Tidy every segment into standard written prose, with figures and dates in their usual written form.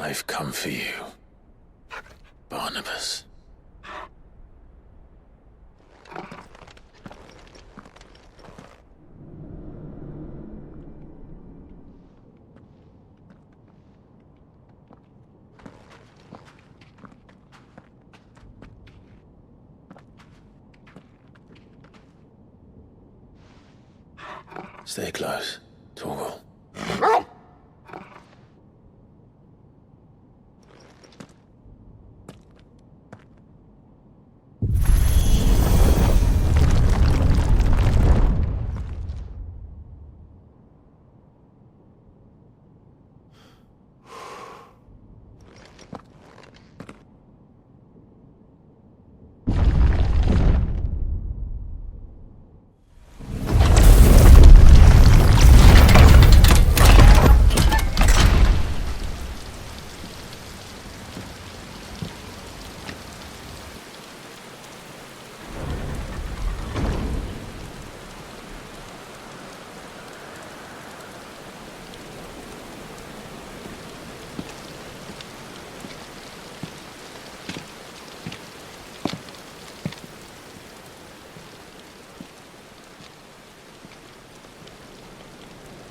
I've come for you, Barnabas. Stay close, Torgal.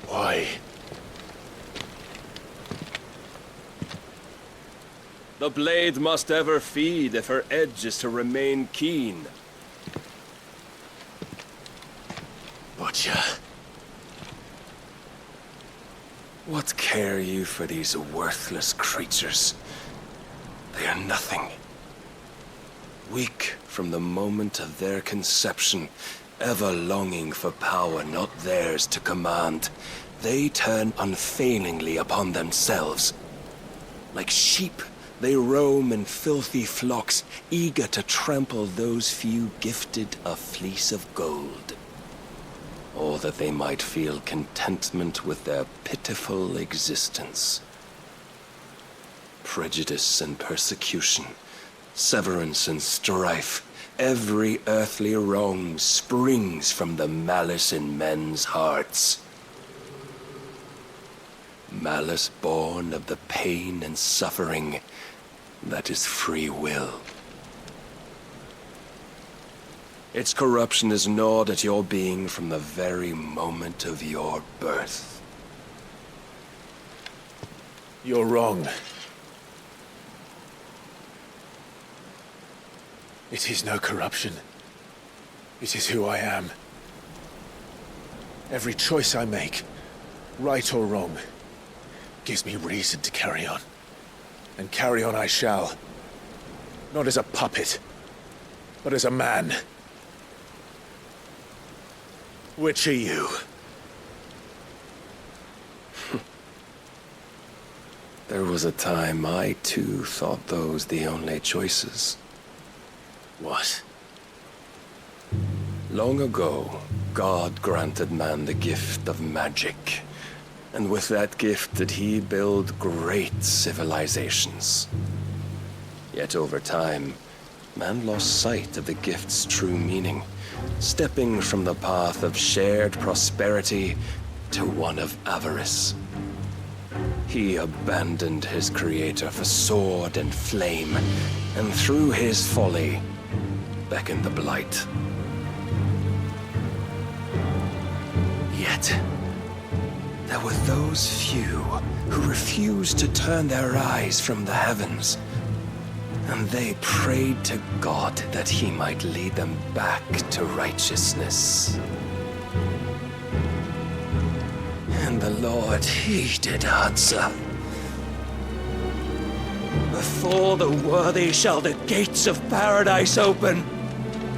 Why? The blade must ever feed if her edge is to remain keen. Butcher. What care you for these worthless creatures? They are nothing. Weak from the moment of their conception, ever longing for power not theirs to command, they turn unfailingly upon themselves. Like sheep, they roam in filthy flocks, eager to trample those few gifted a fleece of gold. Or that they might feel contentment with their pitiful existence. Prejudice and persecution, severance and strife, every earthly wrong springs from the malice in men's hearts. Malice born of the pain and suffering that is free will. Its corruption is gnawed at your being from the very moment of your birth. You're wrong. It is no corruption. It is who I am. Every choice I make, right or wrong, gives me reason to carry on. And carry on I shall. Not as a puppet, but as a man. Which are you? There was a time I too thought those the only choices. What? Long ago, God granted man the gift of magic. And with that gift did he build great civilizations. Yet over time, man lost sight of the gift's true meaning, stepping from the path of shared prosperity to one of avarice. He abandoned his creator for sword and flame, and through his folly, beckoned the blight. Yet, there were those few who refused to turn their eyes from the heavens, and they prayed to God that he might lead them back to righteousness. And the Lord, he did answer. Before the worthy shall the gates of paradise open.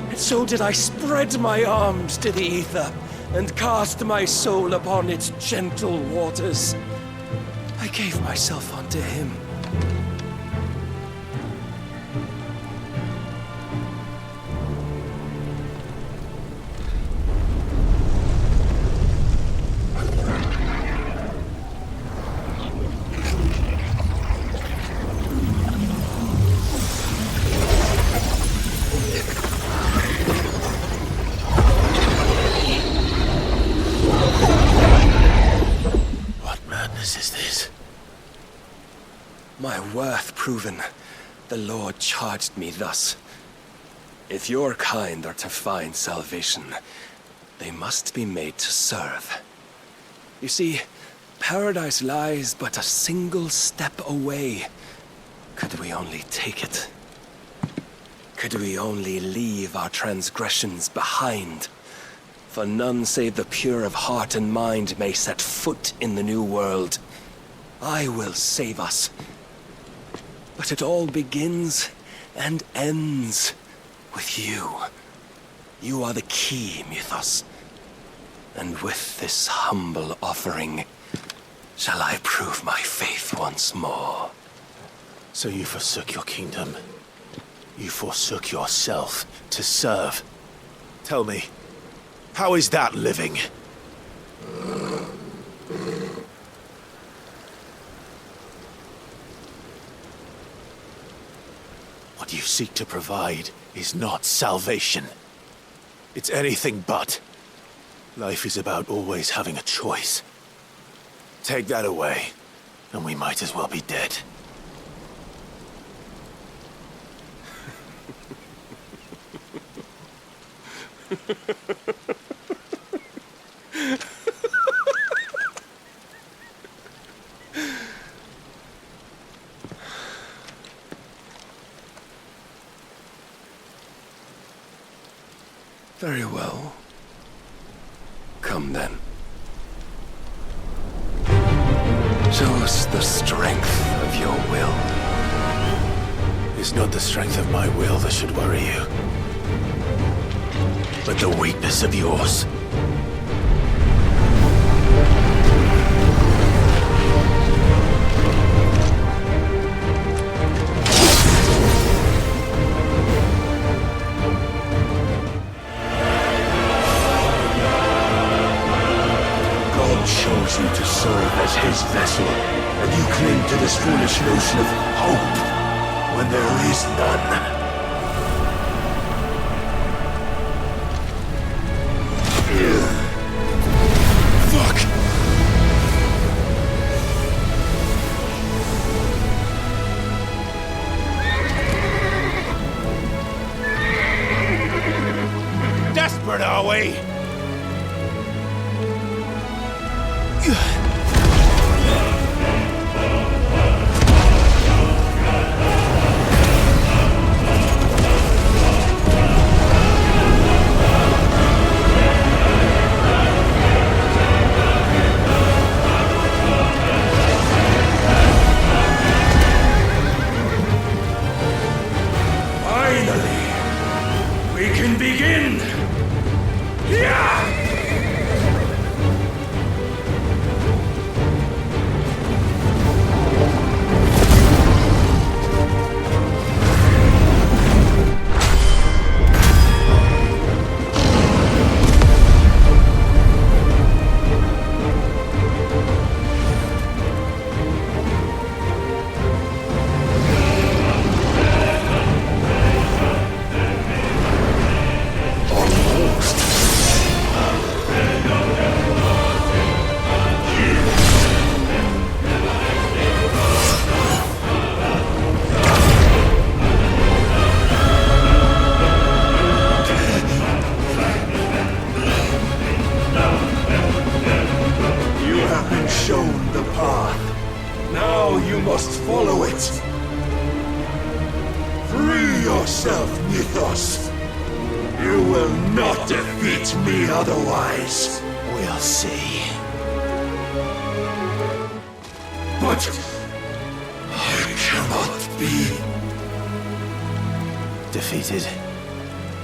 And so did I spread my arms to the ether, and cast my soul upon its gentle waters. I gave myself unto him. proven, the Lord charged me thus. If your kind are to find salvation, they must be made to serve. You see, paradise lies but a single step away. Could we only take it? Could we only leave our transgressions behind? For none save the pure of heart and mind may set foot in the new world. I will save us. But it all begins and ends with you. You are the key, Mythos. And with this humble offering, shall I prove my faith once more. So you forsook your kingdom. You forsook yourself to serve. Tell me, how is that living? What you seek to provide is not salvation. It's anything but. Life is about always having a choice. Take that away, and we might as well be dead. Very well. Come then. Show us the strength of your will. It's not the strength of my will that should worry you, but the weakness of yours. Chose you to serve as his vessel, and you cling to this foolish notion of hope when there is none. Fuck! Desperate, are we? Mythos. You will not defeat me otherwise. We'll see. But it cannot be. Defeated?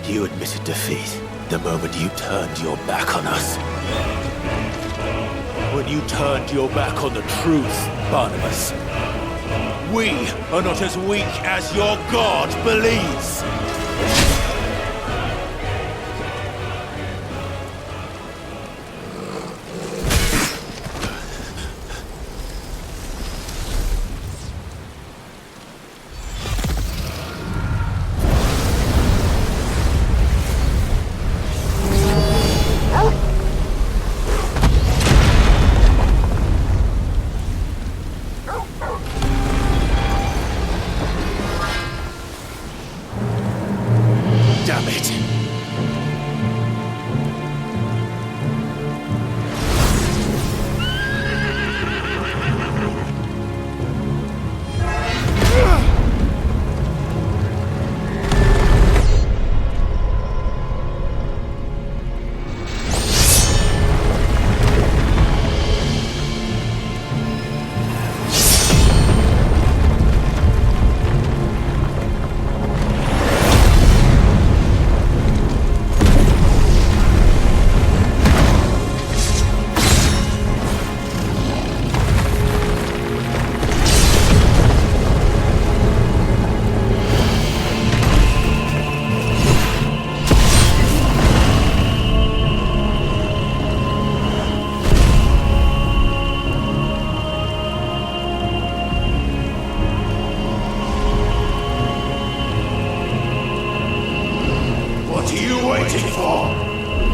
You admitted defeat the moment you turned your back on us. When you turned your back on the truth, Barnabas. We are not as weak as your god believes. Damn it!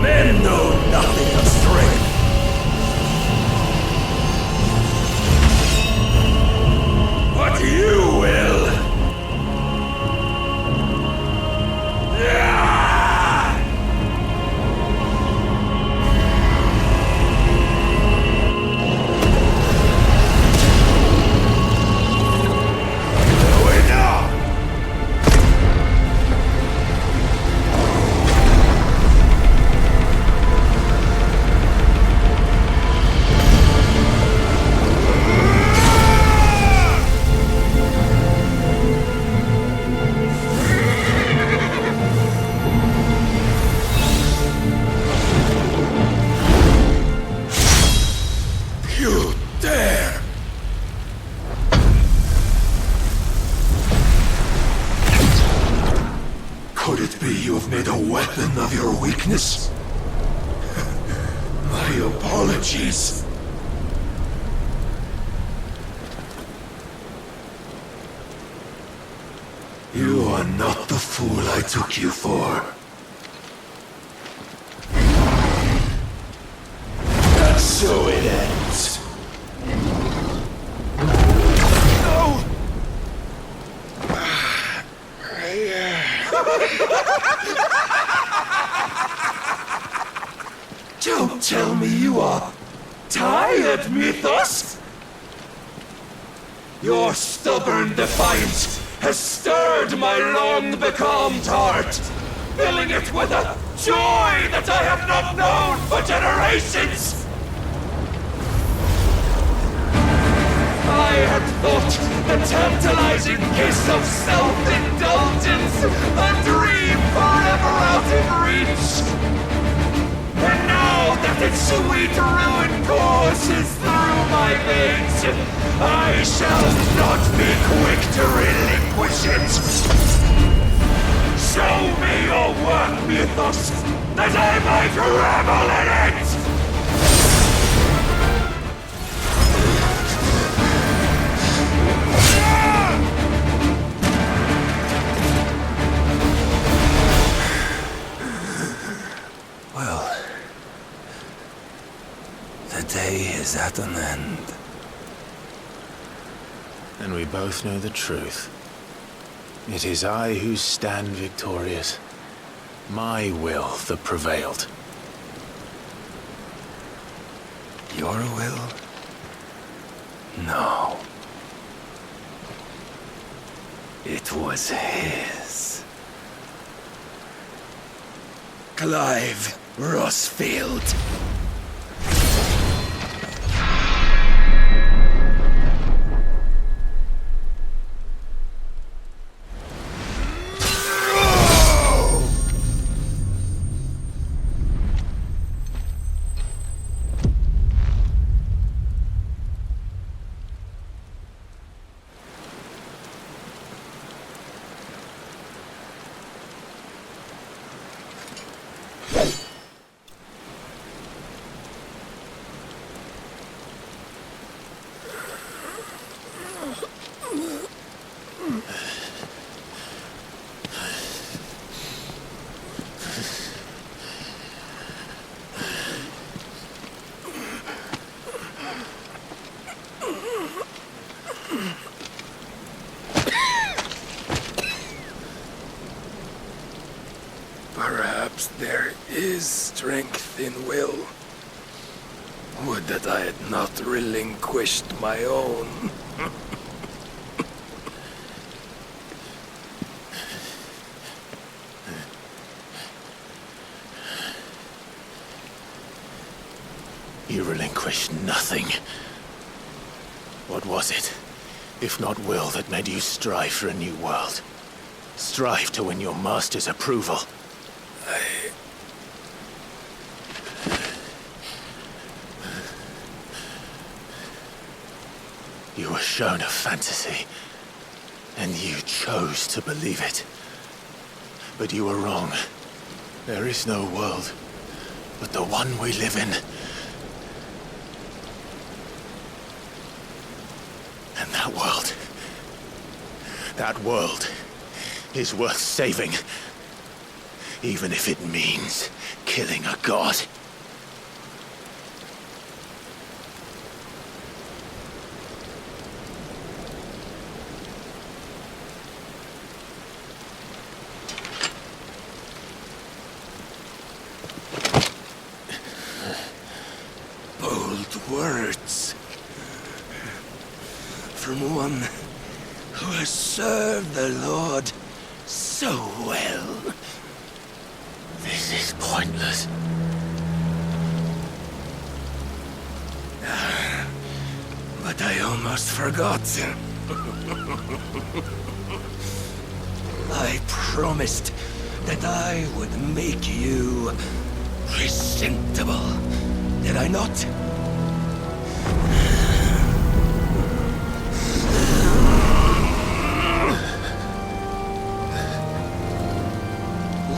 Men know nothing of strength. But you will. Could it be you have made a weapon of your weakness? My apologies. You are not the fool I took you for. And so it ends. Don't tell me you are tired, Mythos! Your stubborn defiance has stirred my long-becalmed heart, filling it with a joy that I have not known for generations! I had thought the tantalizing kiss of self-indulgence a dream forever out of reach. And now that its sweet ruin courses through my veins, I shall not be quick to relinquish it. Show me your work, Mythos, that I might revel in it! Well, the day is at an end. And we both know the truth. It is I who stand victorious. My will that prevailed. Your will? No. It was his. Clive Rossfield. Perhaps there is strength in will. Would that I had not relinquished my own. You relinquished nothing. What was it, if not will, that made you strive for a new world? Strive to win your master's approval? You were shown a fantasy, and you chose to believe it. But you were wrong. There is no world, but the one we live in. And that world is worth saving, even if it means killing a god. Bold words. From one who has served the Lord so well. This is pointless. But I almost forgot. I promised that I would make you presentable. Did I not?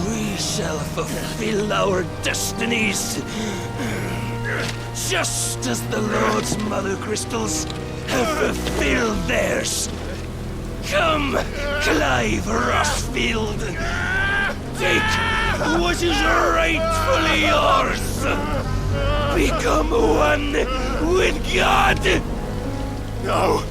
We shall fulfill our destinies, just as the Lord's Mother Crystals have fulfilled theirs. Come, Clive Rossfield, take what is rightfully yours. Become one with God. No!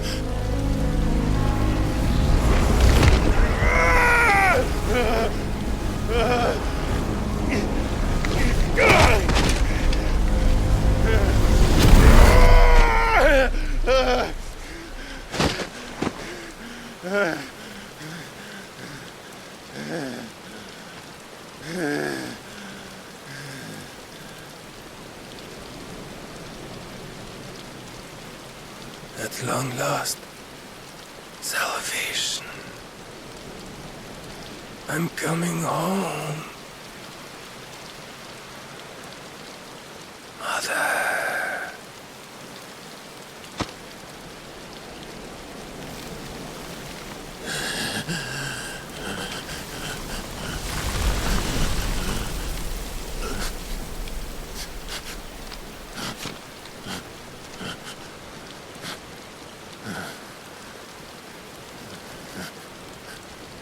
At long last, salvation. I'm coming home. Mother.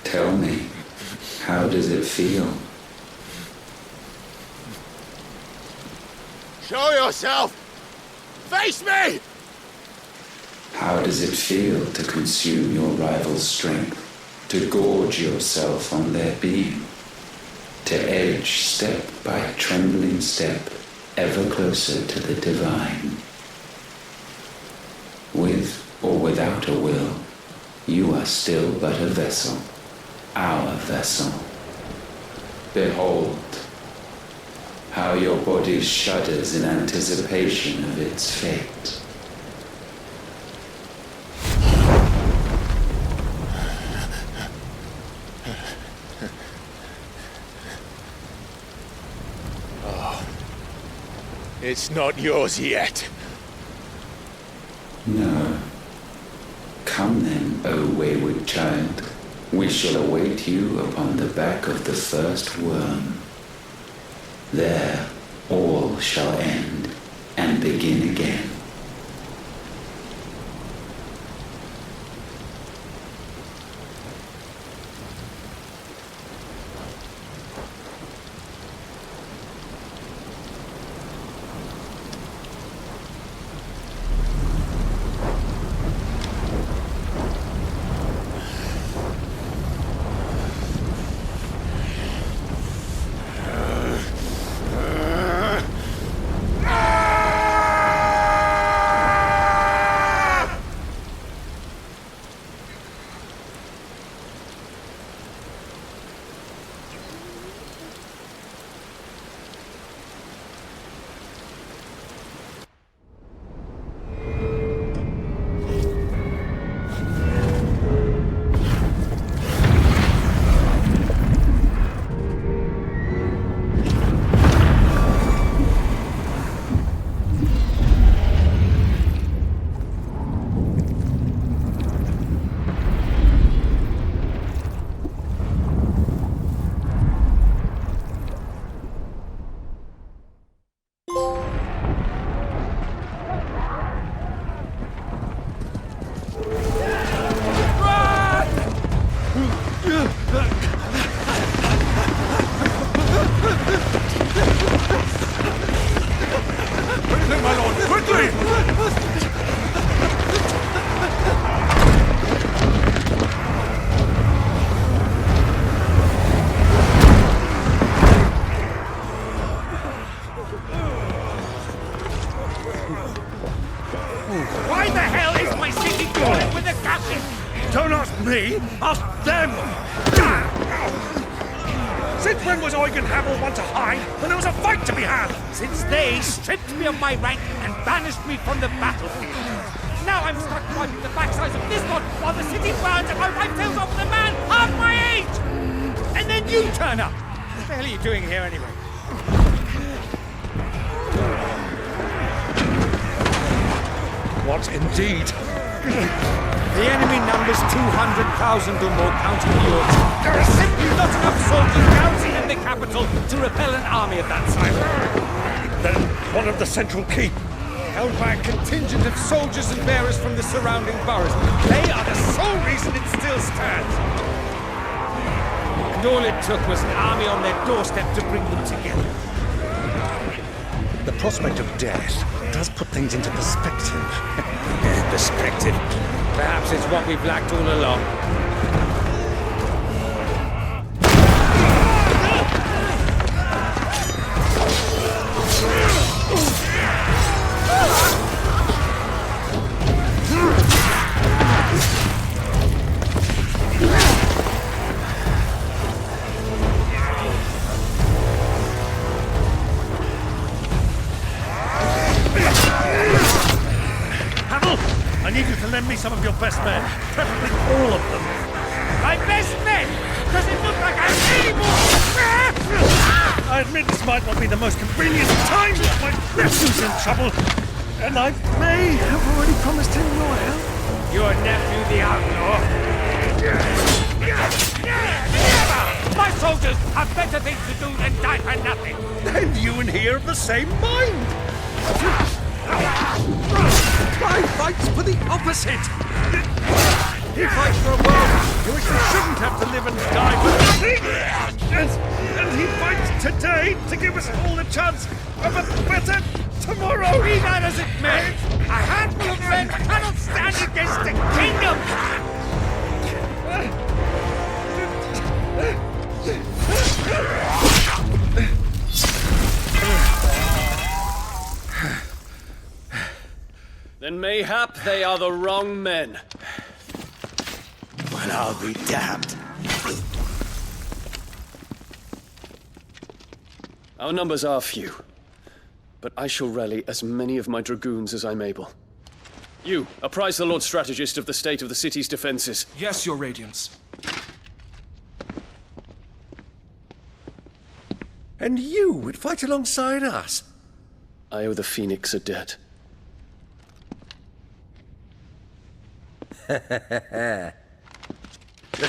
Tell me, how does it feel? Show yourself! Face me! How does it feel to consume your rival's strength, to gorge yourself on their beam, to edge step by trembling step ever closer to the divine? With or without a will, you are still but a vessel, our vessel. Behold, how your body shudders in anticipation of its fate. It's not yours yet. No. Come then, O wayward child. We shall await you upon the back of the first worm. There all shall end and begin again. of them! Since when was Eugen Hamel one to hide when there was a fight to be had? Since they stripped me of my rank and banished me from the battlefield. Now I'm stuck wiping the backsides of this lot while the city burns and my wife tells off with a man half my age! And then you turn up! What the hell are you doing here anyway? What indeed? The enemy numbers 200,000 or more counting yours. There are simply not enough soldiers garrisoning in the capital to repel an army of that size. Then one of the central keep. Held by a contingent of soldiers and bearers from the surrounding boroughs. They are the sole reason it still stands. And all it took was an army on their doorstep to bring them together. The prospect of death does put things into perspective. Perspective. Perhaps it's what we've lacked all along. I need you to lend me some of your best men, preferably all of them. My best men! Does it look like I'm anymore? I admit this might not be the most convenient time, but my nephew's in trouble, and I may have already promised him your help. Your nephew, the outlaw? Never! My soldiers have better things to do than die for nothing. And you and he are of the same mind. Clive fights for the opposite! He fights for a world in which we shouldn't have to live and die for nothing! And he fights today to give us all a chance of a better tomorrow! Be that as it may, a handful of men cannot stand against a kingdom! Then mayhap they are the wrong men. Well, I'll be damned. Our numbers are few, but I shall rally as many of my dragoons as I'm able. You, apprise the Lord Strategist of the state of the city's defenses. Yes, Your Radiance. And you would fight alongside us? I owe the Phoenix a debt. Does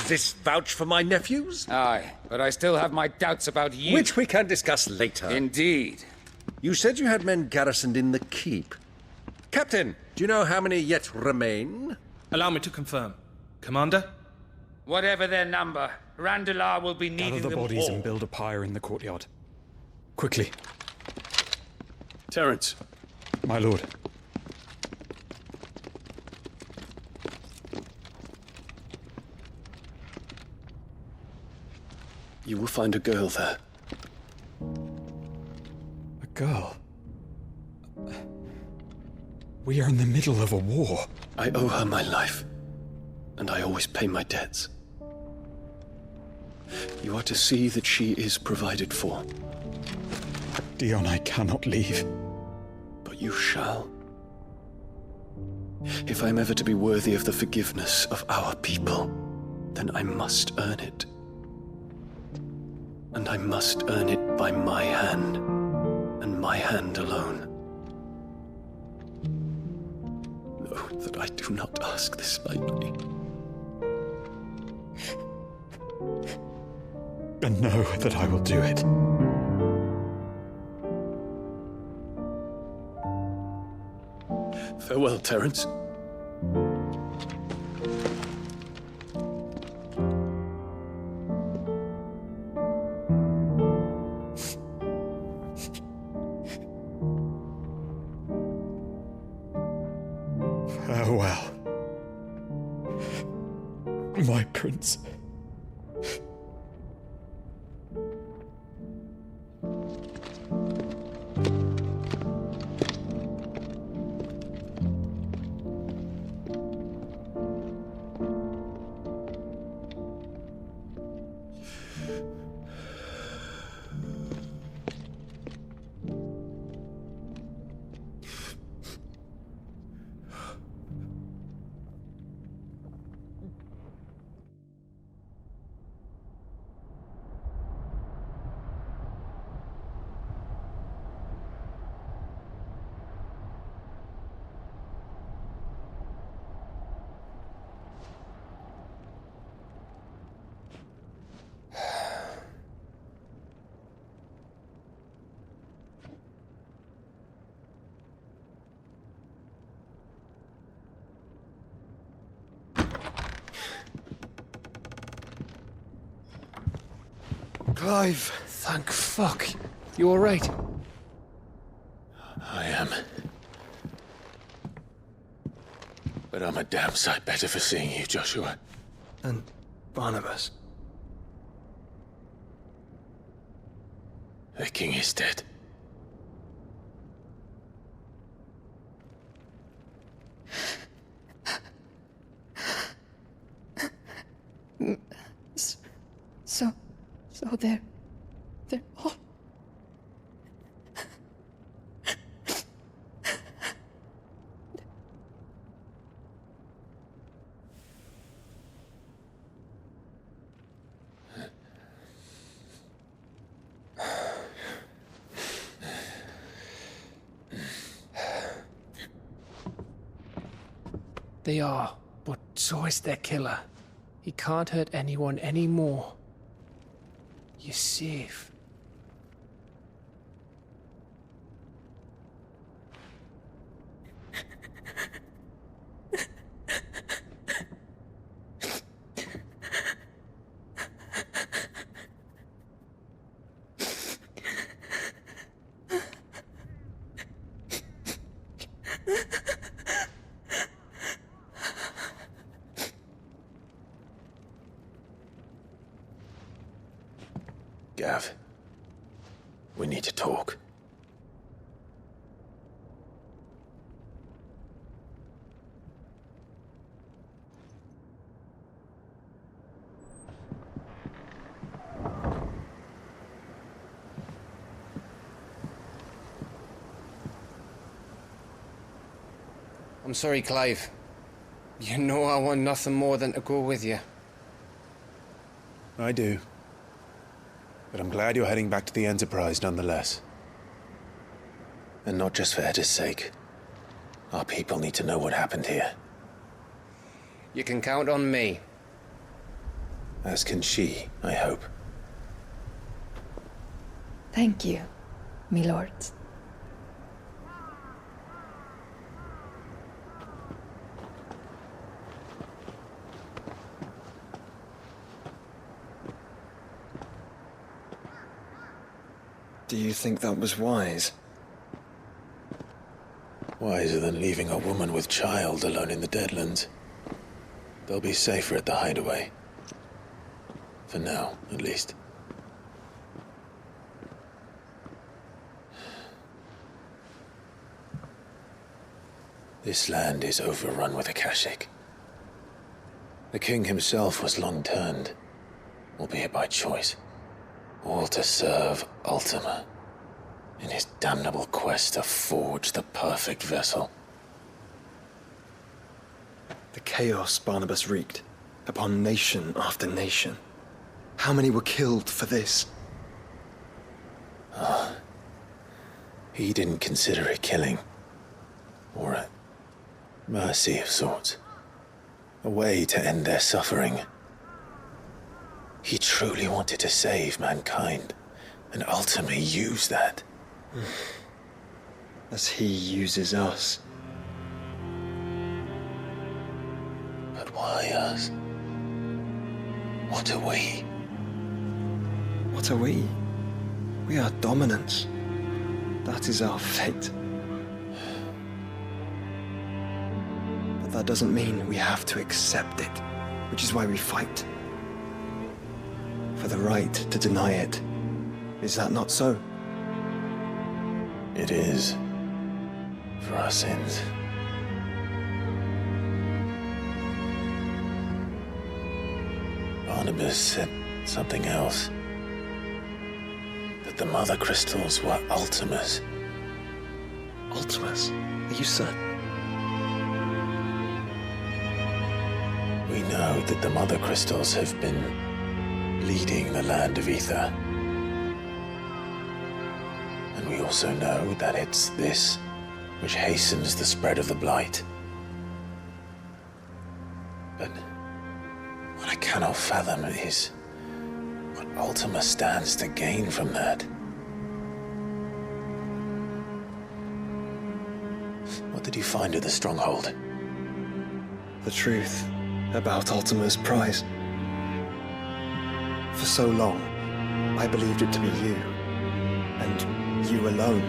this vouch for my nephews? Aye, but I still have my doubts about you. Which we can discuss later. Indeed. You said you had men garrisoned in the keep. Captain, do you know how many yet remain? Allow me to confirm. Commander? Whatever their number, Randalar will be needing Gather the them bodies all. and build a pyre in the courtyard. Quickly, Terence, my lord. you will find a girl there. A girl. We are in the middle of a war. I owe her my life, and I always pay my debts. You are to see that she is provided for, Dion, I cannot leave. but you shall. If I am ever to be worthy of the forgiveness of our people, then I must earn it. And I must earn it by my hand, and my hand alone. Know that I do not ask this lightly. And know that I will do it. Farewell, Terence. Farewell, my prince. Clive! Thank fuck. You alright? I am. But I'm a damn sight better for seeing you, Joshua. And Barnabas. The king is dead. So they're all... They are, but so is their killer. He can't hurt anyone anymore. You're safe. Gav, we need to talk. I'm sorry, Clive. You know I want nothing more than to go with you. I do. But I'm glad you're heading back to the Enterprise nonetheless. And not just for Edda's sake. Our people need to know what happened here. You can count on me. As can she, I hope. Thank you, my lords. Do you think that was wise? Wiser than leaving a woman with child alone in the Deadlands. They'll be safer at the hideaway. For now, at least. This land is overrun with Akashic. The king himself was long turned, albeit by choice. All to serve Ultima, in his damnable quest to forge the perfect vessel. The chaos Barnabas wreaked upon nation after nation. How many were killed for this? He didn't consider it killing, or a mercy of sorts. A way to end their suffering. He truly wanted to save mankind, and ultimately used that. As he uses us. But why us? What are we? What are we? We are dominance. That is our fate. But that doesn't mean we have to accept it, which is why we fight. For the right to deny it. Is that not so? It is. For our sins. Barnabas said something else. That the mother crystals were Ultimas. Ultimas? Are you certain? We know that the mother crystals have been leading the land of ether. And we also know that it's this which hastens the spread of the blight. But what I cannot fathom is what Ultima stands to gain from that. What did you find at the stronghold? The truth about Ultima's prize. For so long, I believed it to be you, and you alone.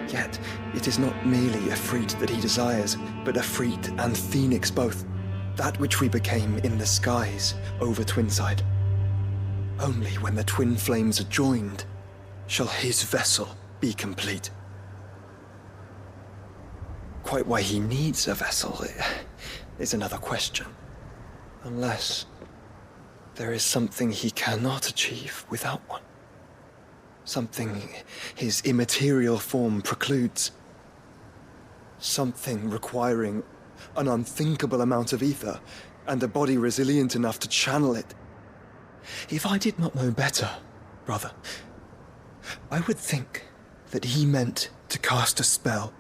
Yet, it is not merely Ifrit that he desires, but Ifrit and Phoenix both. That which we became in the skies over Twinside. Only when the twin flames are joined shall his vessel be complete. Quite why he needs a vessel is another question. Unless there is something he cannot achieve without one. Something his immaterial form precludes. Something requiring an unthinkable amount of ether and a body resilient enough to channel it. If I did not know better, brother, I would think that he meant to cast a spell.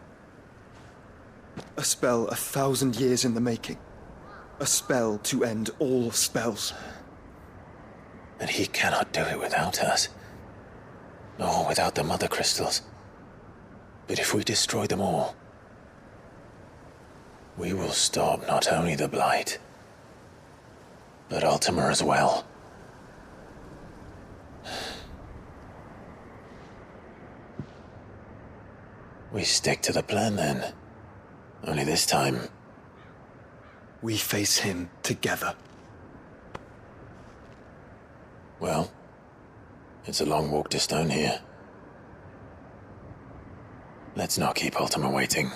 A spell 1,000 years in the making. A spell to end all spells. And he cannot do it without us. Nor without the Mother Crystals. But if we destroy them all, we will stop not only the Blight, but Ultima as well. We stick to the plan then. Only this time, we face him together. Well, it's a long walk to Stone here. Let's not keep Ultima waiting.